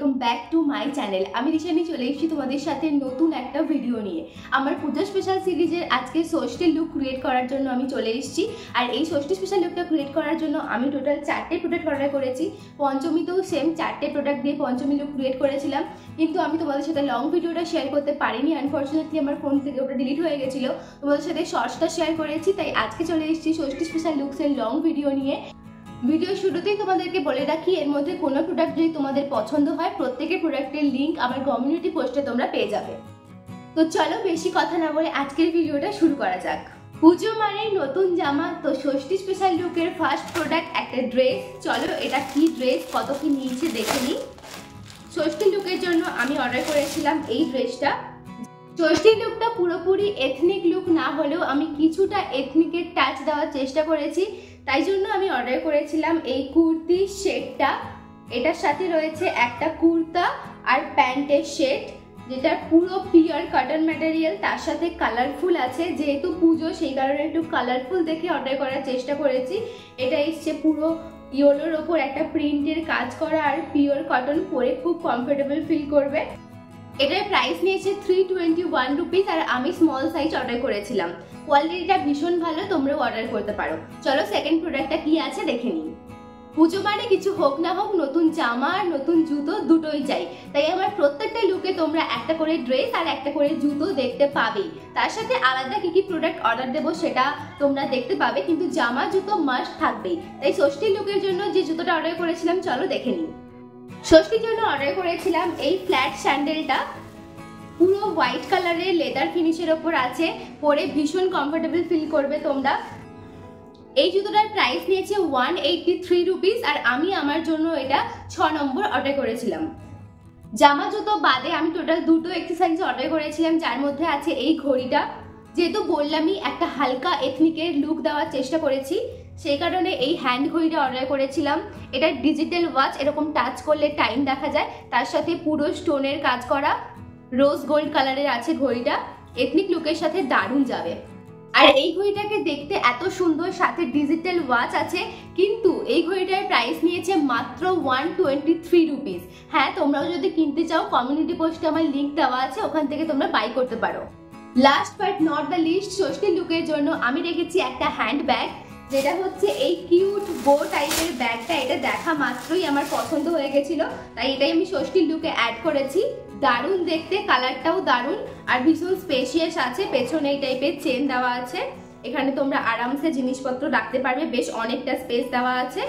Welcome back to my channel. আমি রিশানি চলে এসেছি তোমাদের সাথে নতুন একটা ভিডিও নিয়ে। আমার পুজো স্পেশাল সিরিজের আজকে ষষ্ঠীর লুক ক্রিয়েট করার জন্য আমি চলে এসেছি। আর এই ষষ্ঠী স্পেশাল লুকটা ক্রিয়েট করার জন্য আমি টোটাল 4টে প্রোডাক্ট অর্ডার করেছি। পঞ্চমীতেও সেম 4টে প্রোডাক্ট দিয়ে পঞ্চমী লুক ক্রিয়েট করেছিলাম, কিন্তু আমি তোমাদের সাথে লং ভিডিওটা শেয়ার করতে পারিনি। আনফর্চুনেটলি আমার ফোন থেকে ওটা ডিলিট হয়ে গেছিলো। তোমাদের সাথে শর্টসটা শেয়ার করেছি, তাই আজকে চলে এসেছি ষষ্ঠী স্পেশাল লুকসের লং ভিডিও নিয়ে। ভিডিও শুরুতেই তোমাদেরকে বলে রাখি, এর মধ্যে কোনো প্রোডাক্ট যদি তোমাদের পছন্দ হয় প্রত্যেকের প্রোডাক্টের লিঙ্ক আমার কমিউনিটি পোস্টে তোমরা পেয়ে যাবে। তো চলো বেশি কথা না বলে আজকের ভিডিওটা শুরু করা যাক। পুজো মানেই নতুন জামা, তো ষষ্ঠী স্পেশাল লুকের ফার্স্ট প্রোডাক্ট একটা ড্রেস। চলো এটা কি ড্রেস, কত কি নিয়েছে দেখে নিই। ষষ্ঠী লুকের জন্য আমি অর্ডার করেছিলাম এই ড্রেসটা। ষষ্ঠী লুকটা পুরোপুরি এথনিক লুক না হলেও আমি কিছুটা এথনিকের টাচ দেওয়ার চেষ্টা করেছি, তাই জন্য আমি অর্ডার করেছিলাম এই কুর্তি সেটটা। এটার সাথে রয়েছে একটা কুর্তা আর প্যান্টের সেট, যেটা পুরো পিওর কটন ম্যাটেরিয়াল, তার সাথে কালারফুল আছে। যেহেতু পুজো সেই কারণে একটু কালারফুল দেখে অর্ডার করার চেষ্টা করেছি। এটা এসছে পুরো ইয়েলোর ওপর একটা প্রিন্টের কাজ করা, আর পিওর কটন, পরে খুব কমফোর্টেবল ফিল করবে। এটার প্রাইস নিয়েছে 321 রুপিস, আর আমি স্মল সাইজ অর্ডার করেছিলাম। কোয়ালিটিটা ভীষণ ভালো, তোমরাও অর্ডার করতে পারো। চলো সেকেন্ড প্রোডাক্টটা কি আছে দেখে নিই। পুজো মানে কিছু হোক না হোক নতুন জামা আর নতুন জুতো দুটোই চাই, তাই আমার প্রত্যেকটা লুকে তোমরা একটা করে ড্রেস আর একটা করে জুতো দেখতে পাবেই। তার সাথে আলাদা কি কি প্রোডাক্ট অর্ডার দেবো সেটা তোমরা দেখতে পাবে, কিন্তু জামা জুতো মাস্ট থাকবেই। তাই ষষ্ঠী লুকের জন্য যে জুতোটা অর্ডার করেছিলাম চলো দেখে নিই। ষষ্ঠীর জন্য অর্ডার করেছিলাম এই ফ্ল্যাট স্যান্ডেলটা। পুরো হোয়াইট কালারের লেদার ফিনিশের ওপর আছে, পরে ভীষণ কমফোর্টেবল ফিল করবে তোমরা। এই জুতোটার প্রাইস নিয়েছে 183 রুপিস, আর আমি আমার জন্য এটা 6 নম্বর অর্ডার করেছিলাম। জামা জুতো বাদে আমি টোটাল দুটো এক্সারসাইজ অর্ডার করেছিলাম, যার মধ্যে আছে এই ঘড়িটা। যেহেতু বললামই একটা হালকা এথনিকের লুক দেওয়ার চেষ্টা করেছি, সেই কারণে এই হ্যান্ড ঘড়িটা অর্ডার করেছিলাম। এটা ডিজিটাল ওয়াচ, এরকম টাচ করলে টাইম দেখা যায়। তার সাথে পুরো স্টোনের কাজ করা, রোজ গোল্ড কালারের আছে ঘড়িটা। এথনিক লুকের সাথে দারুণ যাবে। আর এই ঘড়িটাকে দেখতে এত সুন্দর, সাথে ডিজিটাল ওয়াচ আছে, কিন্তু এই ঘড়িটার প্রাইস নিয়েছে মাত্র 123 রুপিস। হ্যাঁ, তোমরাও যদি কিনতে চাও কমিউনিটি পোস্টে আমার লিঙ্ক দেওয়া আছে, ওখান থেকে তোমরা বাই করতে পারো। Last but not the least, Shashthi লুকের জন্য আমি রেখেছি একটা হ্যান্ড ব্যাগ, যেটা হচ্ছে এই কিউট বো টাইপের ব্যাগটা। এটা দেখা মাত্রই আমার পছন্দ হয়ে গেছিল, তাই এটাই আমি ষষ্ঠীর লুকে অ্যাড করেছি। দারুণ দেখতে, কালারটাও দারুণ, আর ভীষণ স্পেশিয়াস আছে। পেছনে এই টাইপের চেন দেওয়া আছে, এখানে তোমরা আরামসে জিনিসপত্র রাখতে পারবে, বেশ অনেকটা স্পেস দেওয়া আছে।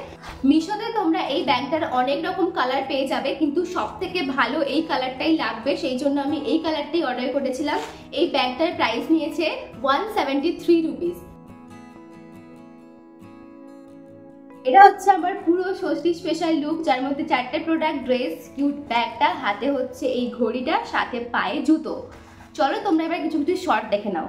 মিশোতে তোমরা এই ব্যাগটার অনেক রকম কালার পেয়ে যাবে, কিন্তু সব থেকে ভালো এই কালারটাই লাগবে, সেই জন্য আমি এই কালারটাই অর্ডার করেছিলাম। এই ব্যাগটার প্রাইস নিয়েছে 173 রুপিস। এটা হচ্ছে আমার পুরো ষষ্ঠী স্পেশাল লুক, যার মধ্যে 4টে প্রোডাক্ট, ড্রেস, কিউট ব্যাগটা, হাতে হচ্ছে এই ঘড়িটা, সাথে পায়ে জুতো। চলো তোমরা এবার কিছু কিছু শর্ট দেখে নাও।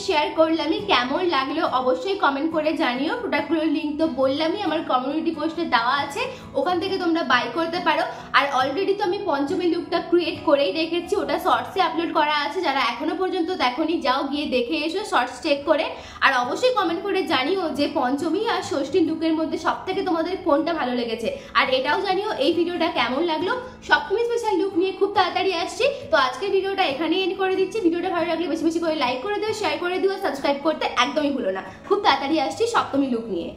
শেয়ার করলামই, কেমন লাগলো অবশ্যই কমেন্ট করে জানিও। প্রোডাক্টগুলোর লিঙ্ক তো বললামই আমার কমিউনিটি পোস্টে দেওয়া আছে, ওখান থেকে তোমরা বাই করতে পারো। আর অলরেডি তো আমি পঞ্চমী লুকটা ক্রিয়েট করেই রেখেছি, ওটা শর্টসে আপলোড করা আছে। যারা এখনো পর্যন্ত দেখোনি যাও গিয়ে দেখে এসো শর্টস চেক করে। আর অবশ্যই কমেন্ট করে জানিও যে পঞ্চমী আর ষষ্ঠী লুকের মধ্যে সব থেকে তোমাদের কোনটা ভালো লেগেছে। আর এটাও জানিও এই ভিডিওটা কেমন লাগলো। সপ্তমী স্পেশাল লুক নিয়ে খুব তাড়াতাড়ি আসছি, তো আজকের ভিডিওটা এখানেই এন্ড করে দিচ্ছি। ভিডিওটা ভালো লাগলে বেশি বেশি করে লাইক করে দিও, শেয়ার করে দিও, সাবস্ক্রাইব করতে একদমই ভুলো না। খুব তাড়াতাড়ি আসছি সপ্তমী লুক নিয়ে।